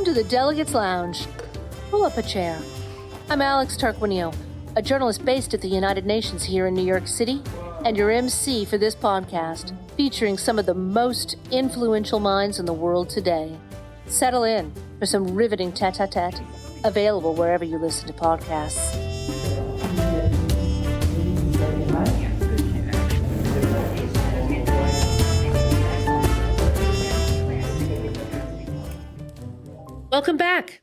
to the Delegates Lounge. Pull up a chair. I'm Alex Tarquinio, a journalist based at the United Nations here in New York City, and your MC for this podcast, featuring some of the most influential minds in the world today. Settle in for some riveting tete-a-tete, available wherever you listen to podcasts. Welcome back.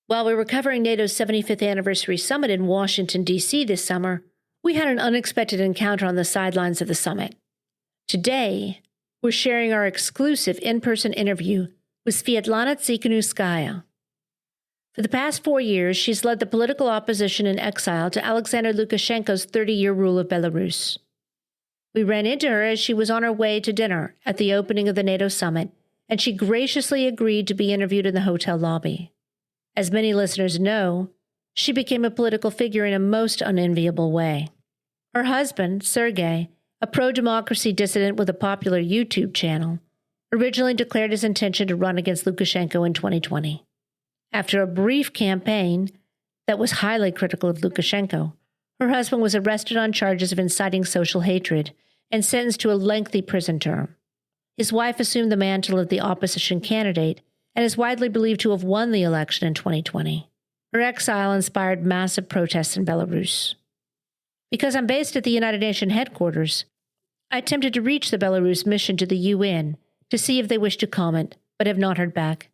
While we were covering NATO's 75th anniversary summit in Washington, D.C. this summer, we had an unexpected encounter on the sidelines of the summit. Today, we're sharing our exclusive in-person interview with Sviatlana Tsikhanouskaya. For the past 4 years, she's led the political opposition in exile to Alexander Lukashenko's 30-year rule of Belarus. We ran into her as she was on her way to dinner at the opening of the NATO summit, and she graciously agreed to be interviewed in the hotel lobby. As many listeners know, she became a political figure in a most unenviable way. Her husband, Sergei, a pro-democracy dissident with a popular YouTube channel, originally declared his intention to run against Lukashenko in 2020. After a brief campaign that was highly critical of Lukashenko, her husband was arrested on charges of inciting social hatred and sentenced to a lengthy prison term. His wife assumed the mantle of the opposition candidate and is widely believed to have won the election in 2020. Her exile inspired massive protests in Belarus. Because I'm based at the United Nations headquarters, I attempted to reach the Belarus mission to the UN to see if they wish to comment, but have not heard back.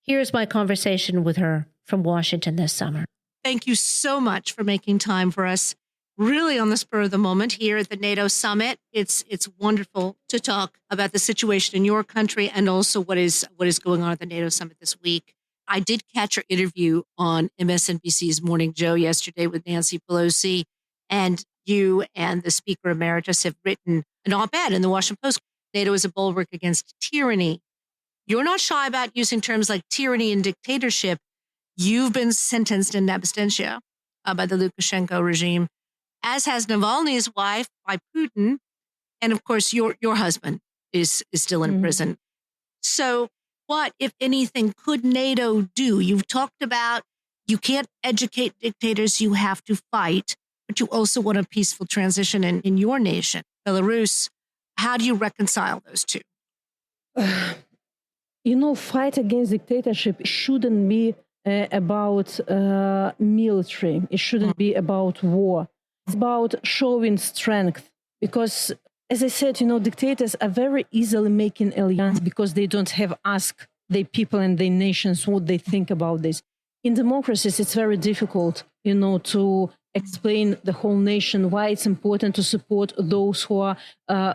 Here's my conversation with her from Washington this summer. Thank you so much for making time for us. Really on the spur of the moment here at the NATO summit. It's wonderful to talk about the situation in your country and also what is going on at the NATO summit this week. I did catch your interview on MSNBC's Morning Joe yesterday with Nancy Pelosi, and you and the Speaker Emeritus have written an op-ed in the Washington Post. NATO is a bulwark against tyranny. You're not shy about using terms like tyranny and dictatorship. You've been sentenced in absentia by the Lukashenko regime, as has Navalny's wife by Putin. And of course, your husband is still in prison. So what, if anything, could NATO do? You've talked about you can't educate dictators, you have to fight, but you also want a peaceful transition in your nation, Belarus. How do you reconcile those two? Fight against dictatorship shouldn't be about military. It shouldn't be about war. It's about showing strength. Because, as I said, dictators are very easily making alliances because they don't have asked their people and their nations what they think about this. In democracies, it's very difficult, to explain the whole nation why it's important to support those who are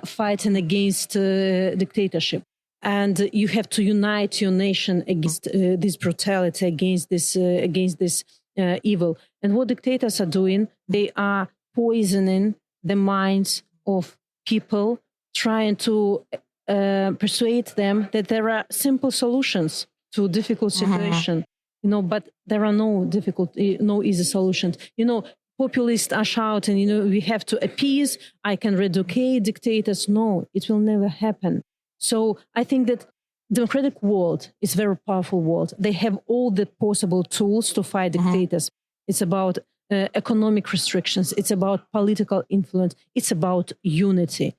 fighting against dictatorship. And you have to unite your nation against this brutality, against this evil. And what dictators are doing, they are poisoning the minds of people, trying to persuade them that there are simple solutions to difficult situation. But there are no easy solutions. Populists are shouting, we have to appease, I can eradicate dictators. No, it will never happen. So I think that democratic world is a very powerful world. They have all the possible tools to fight dictators. It's about economic restrictions. It's about political influence. It's about unity.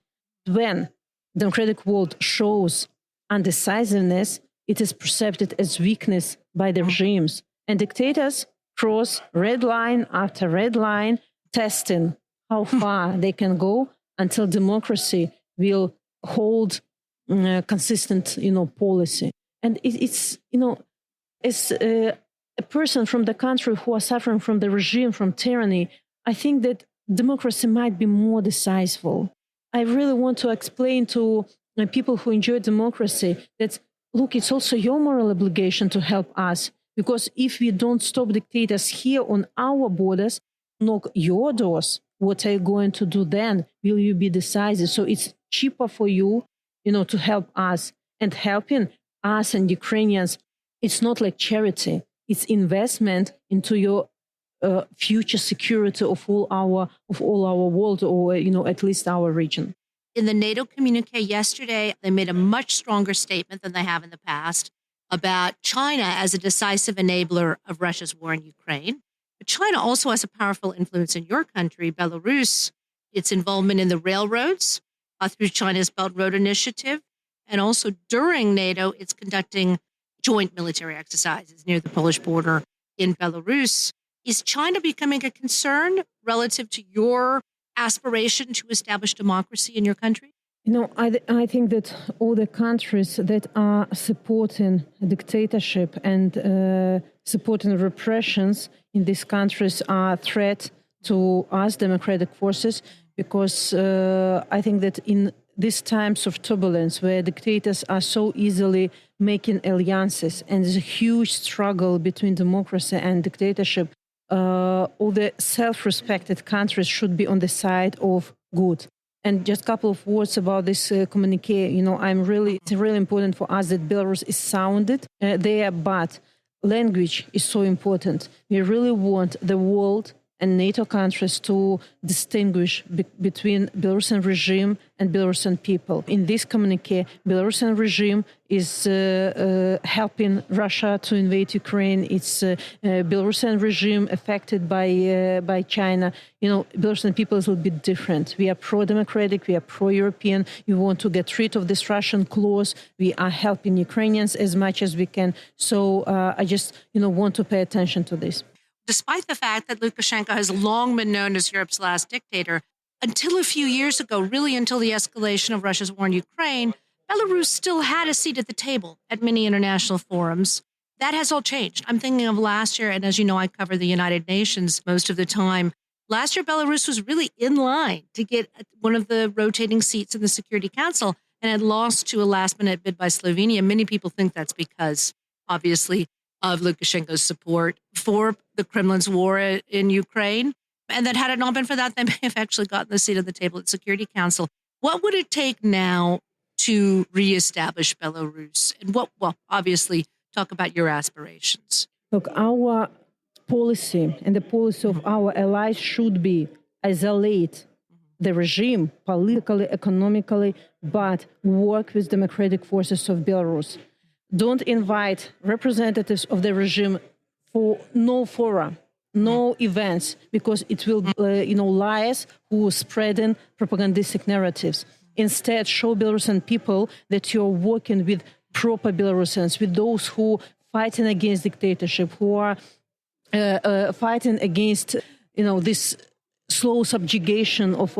When democratic world shows undecisiveness, it is perceived as weakness by the regimes. And dictators cross red line after red line, testing how far they can go until democracy will hold consistent, policy. And it's as a person from the country who are suffering from the regime, from tyranny, I think that democracy might be more decisive. I really want to explain to people who enjoy democracy that, look, it's also your moral obligation to help us. Because if we don't stop dictators here on our borders, knock your doors, what are you going to do then? Will you be decisive? So it's cheaper for you, to help us. And helping us and Ukrainians, it's not like charity. It's investment into your future security of all our world, or at least our region. In the NATO communique yesterday, they made a much stronger statement than they have in the past. about China as a decisive enabler of Russia's war in Ukraine. But China also has a powerful influence in your country, Belarus, its involvement in the railroads through China's Belt Road Initiative. And also during NATO, it's conducting joint military exercises near the Polish border in Belarus. Is China becoming a concern relative to your aspiration to establish democracy in your country? I think that all the countries that are supporting dictatorship and supporting repressions in these countries are a threat to us, democratic forces, because I think that in these times of turbulence where dictators are so easily making alliances and there's a huge struggle between democracy and dictatorship, all the self-respected countries should be on the side of good. And just a couple of words about this communique. It's really important for us that Belarus is sounded there, but language is so important. We really want the world and NATO countries to distinguish between Belarusian regime and Belarusian people. In this communique, Belarusian regime is helping Russia to invade Ukraine. It's Belarusian regime affected by China. Belarusian people is a little bit different. We are pro-democratic. We are pro-European. We want to get rid of this Russian clause. We are helping Ukrainians as much as we can. So I just want to pay attention to this. Despite the fact that Lukashenko has long been known as Europe's last dictator, until a few years ago, really until the escalation of Russia's war in Ukraine, Belarus still had a seat at the table at many international forums. That has all changed. I'm thinking of last year, and as you know, I cover the United Nations most of the time. Last year, Belarus was really in line to get one of the rotating seats in the Security Council and had lost to a last-minute bid by Slovenia. Many people think that's because, obviously, of Lukashenko's support for the Kremlin's war in Ukraine. And that had it not been for that, they may have actually gotten the seat at the table at Security Council. What would it take now to reestablish Belarus? And obviously, talk about your aspirations. Look, our policy and the policy of our allies should be isolate the regime politically, economically, but work with democratic forces of Belarus. Don't invite representatives of the regime for no fora, no events, because it will, liars who are spreading propagandistic narratives. Instead, show Belarusian people that you're working with proper Belarusians, with those who fighting against dictatorship, who are fighting against, this slow subjugation of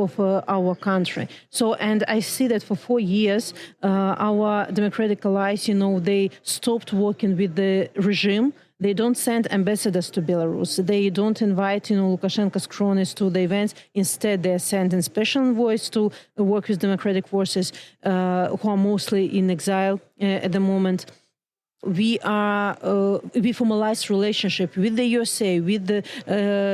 our country. So, and I see that for 4 years, our democratic allies, they stopped working with the regime. They don't send ambassadors to Belarus. They don't invite, Lukashenko's cronies to the events. Instead, they're sending special envoys to work with democratic forces who are mostly in exile at the moment. We formalized relationship with the USA, with the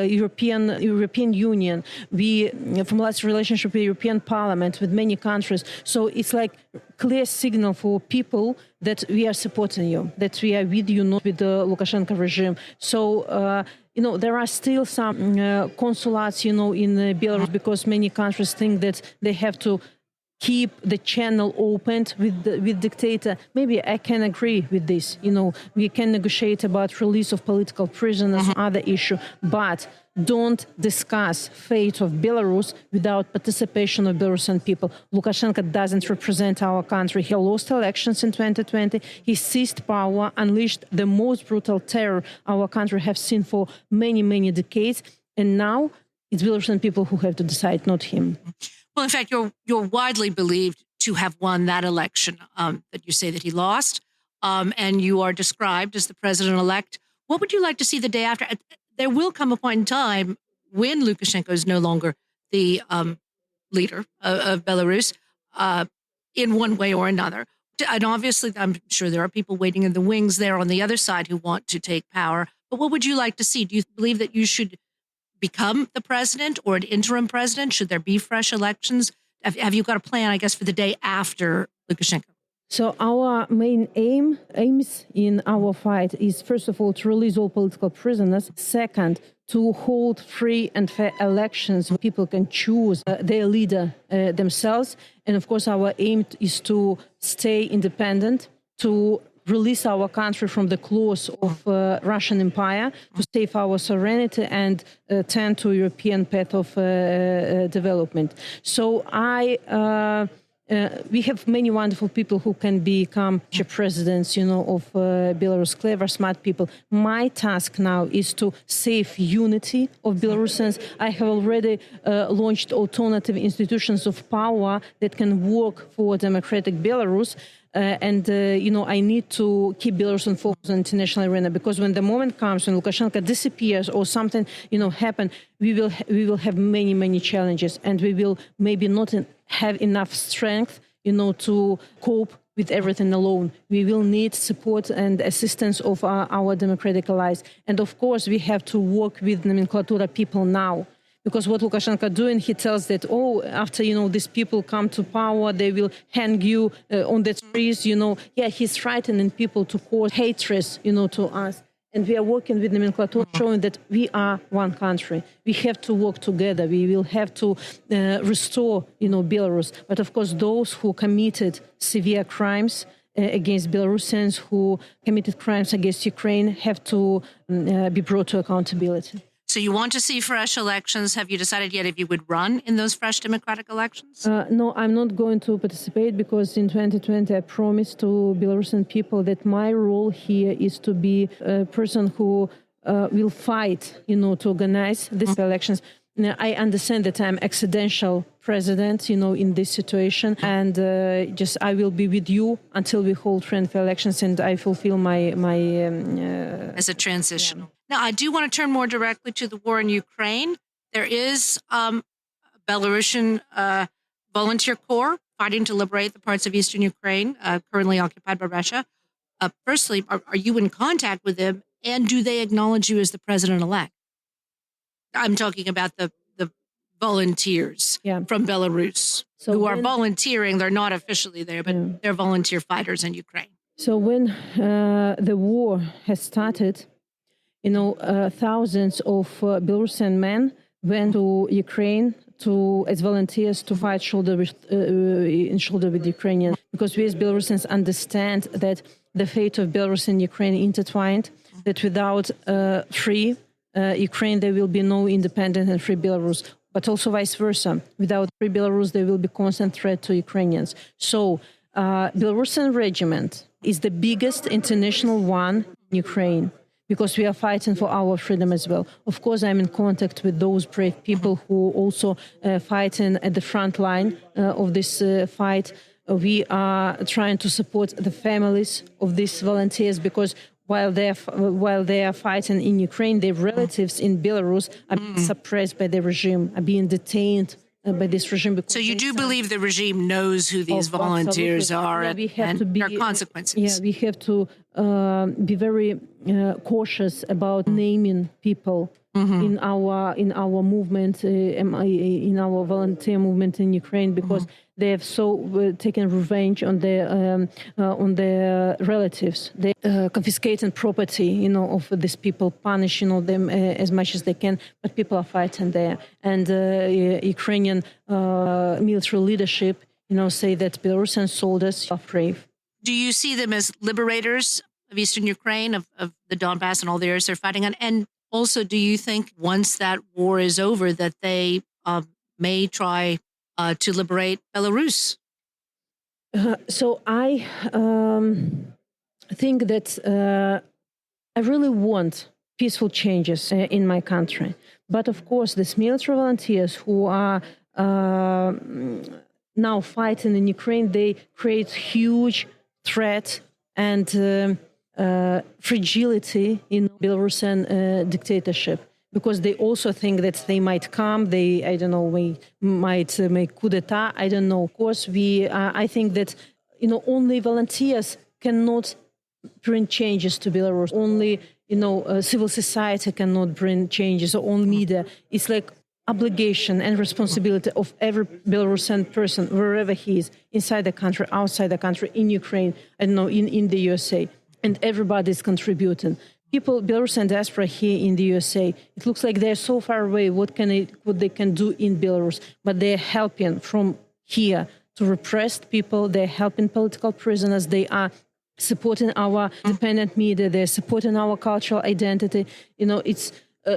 European Union. We formalized relationship with the European Parliament, with many countries. So it's like clear signal for people that we are supporting you, that we are with you, not with the Lukashenko regime. So, there are still some consulates, in Belarus, because many countries think that they have to keep the channel open with dictator. Maybe I can agree with this. We can negotiate about release of political prisoners, other issue, but don't discuss fate of Belarus without participation of Belarusian people. Lukashenko doesn't represent our country. He lost elections in 2020. He seized power, unleashed the most brutal terror our country has seen for many, many decades. And now it's Belarusian people who have to decide, not him. Well, in fact, you're widely believed to have won that election that you say that he lost, and you are described as the president-elect. What would you like to see the day after? There will come a point in time when Lukashenko is no longer the leader of Belarus in one way or another. And obviously, I'm sure there are people waiting in the wings there on the other side who want to take power. But what would you like to see? Do you believe that you should become the president or an interim president? Should there be fresh elections? Have you got a plan, I guess, for the day after Lukashenko? So our main aims in our fight is, first of all, to release all political prisoners. Second, to hold free and fair elections where people can choose their leader themselves. And of course, our aim is to stay independent, to release our country from the claws of Russian Empire, to save our sovereignty and turn to European path of development. So we have many wonderful people who can become presidents, of Belarus, clever, smart people. My task now is to save unity of Belarusians. I have already launched alternative institutions of power that can work for democratic Belarus. I need to keep Belarusian focus on the international arena, because when the moment comes when Lukashenko disappears or something, happen, we will have many, many challenges, and we will maybe not have enough strength, to cope with everything alone. We will need support and assistance of our democratic allies. And of course, we have to work with nomenclatura people now. Because what Lukashenko doing, he tells that, after, these people come to power, they will hang you on the trees, Yeah, he's frightening people to cause hatred, to us. And we are working with nomenclature, showing that we are one country. We have to work together. We will have to restore, Belarus. But of course, those who committed severe crimes against Belarusians, who committed crimes against Ukraine, have to be brought to accountability. So you want to see fresh elections. Have you decided yet if you would run in those fresh democratic elections? No, I'm not going to participate, because in 2020 I promised to Belarusian people that my role here is to be a person who will fight, to organize these elections. Now, I understand that I'm accidental president, in this situation, and I will be with you until we hold friendly elections, and I fulfill my as a transition. Yeah. Now, I do want to turn more directly to the war in Ukraine. There is a Belarusian volunteer corps fighting to liberate the parts of eastern Ukraine currently occupied by Russia. Firstly, are you in contact with them, and do they acknowledge you as the president-elect? I'm talking about the volunteers from Belarus who are volunteering. They're not officially there, but they're volunteer fighters in Ukraine. So when the war has started, thousands of Belarusian men went to Ukraine as volunteers to fight shoulder in shoulder with Ukrainians, because we as Belarusians understand that the fate of Belarus and Ukraine intertwined, that without free Ukraine, there will be no independent and free Belarus, but also vice versa. Without free Belarus, there will be constant threat to Ukrainians. So Belarusian regiment is the biggest international one in Ukraine, because we are fighting for our freedom as well. Of course, I'm in contact with those brave people who also fighting at the front line of this fight. We are trying to support the families of these volunteers, because while they are fighting in Ukraine, their relatives in Belarus are being suppressed by the regime, are being detained by this regime. So you do believe the regime knows who these volunteers are, and there are consequences? Yeah, we have to be very cautious about naming people in our movement, in our volunteer movement in Ukraine, because they have taken revenge on their relatives. They confiscating property, of these people, punishing them as much as they can. But people are fighting there, and Ukrainian military leadership, say that Belarusian soldiers are brave. Do you see them as liberators of eastern Ukraine, of the Donbass and all the areas they're fighting on? And also, do you think once that war is over that they may try to liberate Belarus? So I think that I really want peaceful changes in my country. But of course, these military volunteers who are now fighting in Ukraine, they create huge threat and fragility in Belarusian dictatorship, because they also think that they might come, we might make coup d'etat, I don't know. Of course, I think that, only volunteers cannot bring changes to Belarus. Only, civil society cannot bring changes, or only media. It's like obligation and responsibility of every Belarusian person, wherever he is, inside the country, outside the country, in Ukraine, in the USA. And everybody is contributing. People, Belarusian diaspora here in the USA, it looks like they're so far away. What they can do in Belarus? But they're helping from here to repressed people. They're helping political prisoners. They are supporting our independent media, they're supporting our cultural identity. It's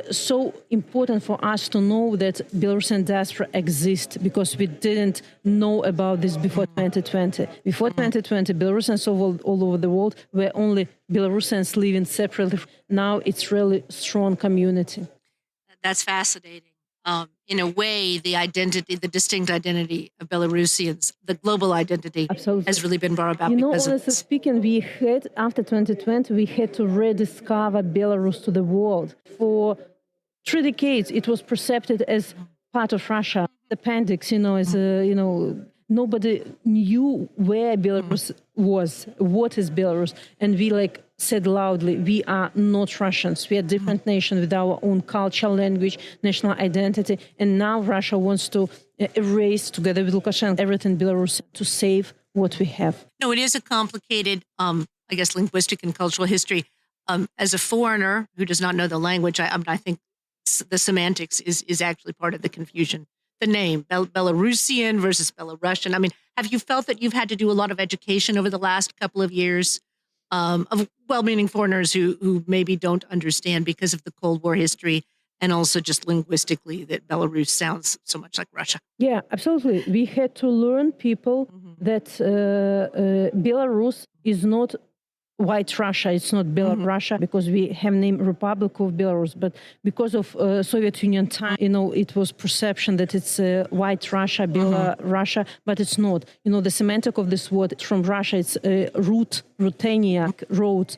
so important for us to know that Belarusian diaspora exists, because we didn't know about this before 2020. Before 2020, Belarusians all over the world were only Belarusians living separately. Now it's really strong community. That's fascinating. In a way, the distinct identity of Belarusians, the global identity, Absolutely. has really been brought about. Honestly speaking, after 2020, we had to rediscover Belarus to the world. For 3 decades, it was perceived as part of Russia, appendix, nobody knew where Belarus was, what is Belarus. And we said loudly, we are not Russians. We are a different nation with our own culture, language, national identity. And now Russia wants to erase, together with Lukashenko, everything Belarus to save what we have. No, it is a complicated, linguistic and cultural history. As a foreigner who does not know the language, I think the semantics is actually part of the confusion. The name, Belarusian versus Belarusian. Have you felt that you've had to do a lot of education over the last couple of years of well-meaning foreigners who maybe don't understand because of the Cold War history, and also just linguistically that Belarus sounds so much like Russia? Yeah, absolutely. We had to learn people that Belarus is not white Russia, it's not Belarus Russia, because we have named Republic of Belarus, but because of Soviet Union time, it was perception that it's white Russia, Belarus Russia, but it's not. The semantic of this word from Russia, it's Rutenia, road,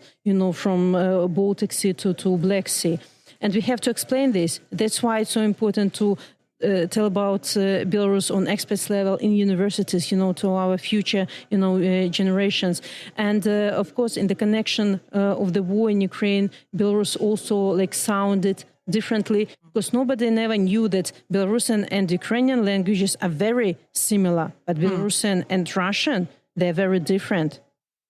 from Baltic Sea to Black Sea. And we have to explain this. That's why it's so important to tell about Belarus on experts level in universities, to our future, generations. And of course, in the connection of the war in Ukraine, Belarus also sounded differently, because nobody never knew that Belarusian and Ukrainian languages are very similar, but Belarusian and Russian, they're very different.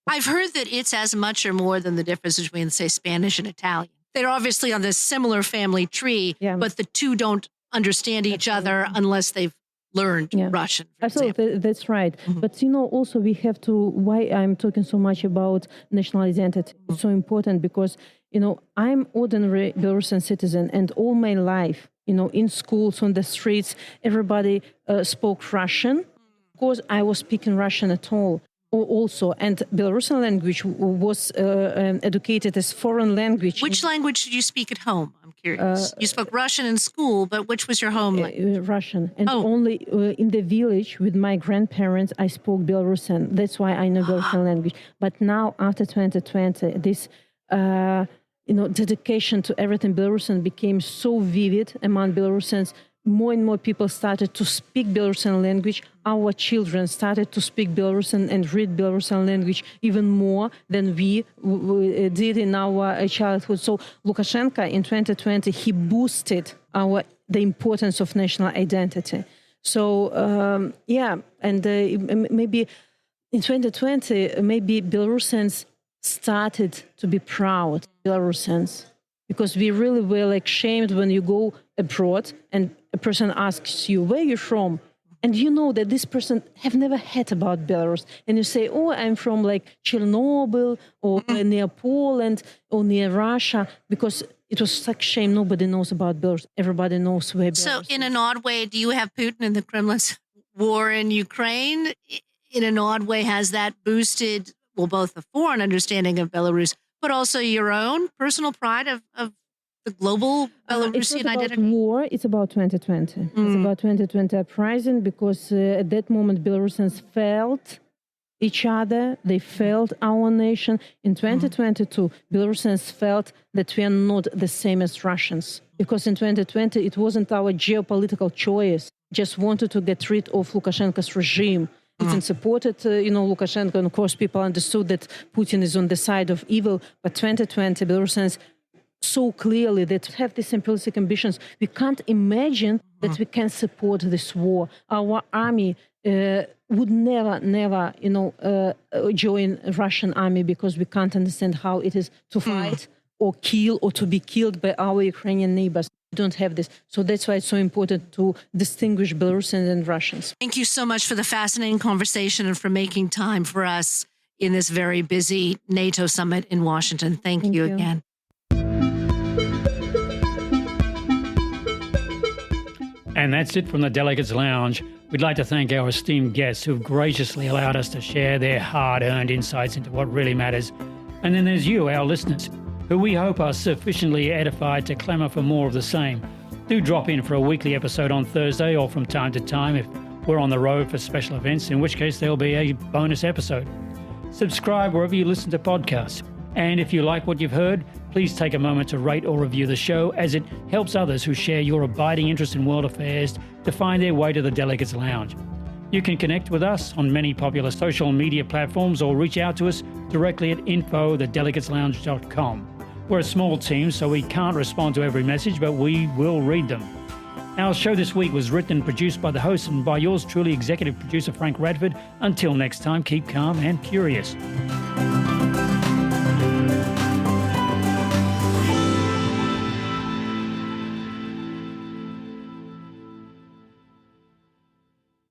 I've heard that it's as much or more than the difference between, say, Spanish and Italian. They're obviously on this similar family tree, but the two don't understand each other unless they've learned Russian. Absolutely, that's right. But also we have to, why I'm talking so much about national identity. It's so important because, I'm ordinary Belarusian citizen, and all my life, in schools, on the streets, everybody spoke Russian. Of course, I was speaking Russian at all. Also, and Belarusian language was educated as foreign language. Which language did you speak at home? I'm curious. You spoke Russian in school, but which was your home language? Russian. And only in the village with my grandparents, I spoke Belarusian. That's why I know Belarusian language. But now, after 2020, this dedication to everything Belarusian became so vivid among Belarusians. More and more people started to speak Belarusian language. Our children started to speak Belarusian and read Belarusian language even more than we did in our childhood. So Lukashenko in 2020, he boosted the importance of national identity. So, and maybe in 2020, maybe Belarusians started to be proud Belarusians, because we really were shamed when you go abroad and a person asks you, where you're from? And you know that this person have never heard about Belarus. And you say, oh, I'm from Chernobyl or near Poland or near Russia, because it was such shame. Nobody knows about Belarus. Everybody knows where Belarus So in an odd way, do you have Putin and the Kremlin's war in Ukraine? In an odd way, has that boosted, both the foreign understanding of Belarus, but also your own personal pride of the global Belarusian identity? War, it's about 2020. It's about 2020 uprising, because at that moment Belarusians felt each other, they felt our nation. In 2022, Belarusians felt that we are not the same as Russians, because in 2020 it wasn't our geopolitical choice. Just wanted to get rid of Lukashenko's regime. Putin supported, Lukashenko, and of course people understood that Putin is on the side of evil. But 2020, Belarusians so clearly that have these imperialistic ambitions. We can't imagine that we can support this war. Our army would never, join Russian army, because we can't understand how it is to fight or kill or to be killed by our Ukrainian neighbors. We don't have this. So that's why it's so important to distinguish Belarusians and Russians. Thank you so much for the fascinating conversation and for making time for us. in this very busy NATO summit in Washington. Thank you again. And that's it from the Delegates Lounge. We'd like to thank our esteemed guests who've graciously allowed us to share their hard-earned insights into what really matters. And then there's you, our listeners, who we hope are sufficiently edified to clamour for more of the same. Do drop in for a weekly episode on Thursday or from time to time if we're on the road for special events, in which case there'll be a bonus episode. Subscribe wherever you listen to podcasts. And if you like what you've heard, please take a moment to rate or review the show, as it helps others who share your abiding interest in world affairs to find their way to the Delegates Lounge. You can connect with us on many popular social media platforms or reach out to us directly at info@thedelegateslounge.com. We're a small team, so we can't respond to every message, but we will read them. Our show this week was written and produced by the host and by yours truly, executive producer Frank Radford. Until next time, keep calm and curious.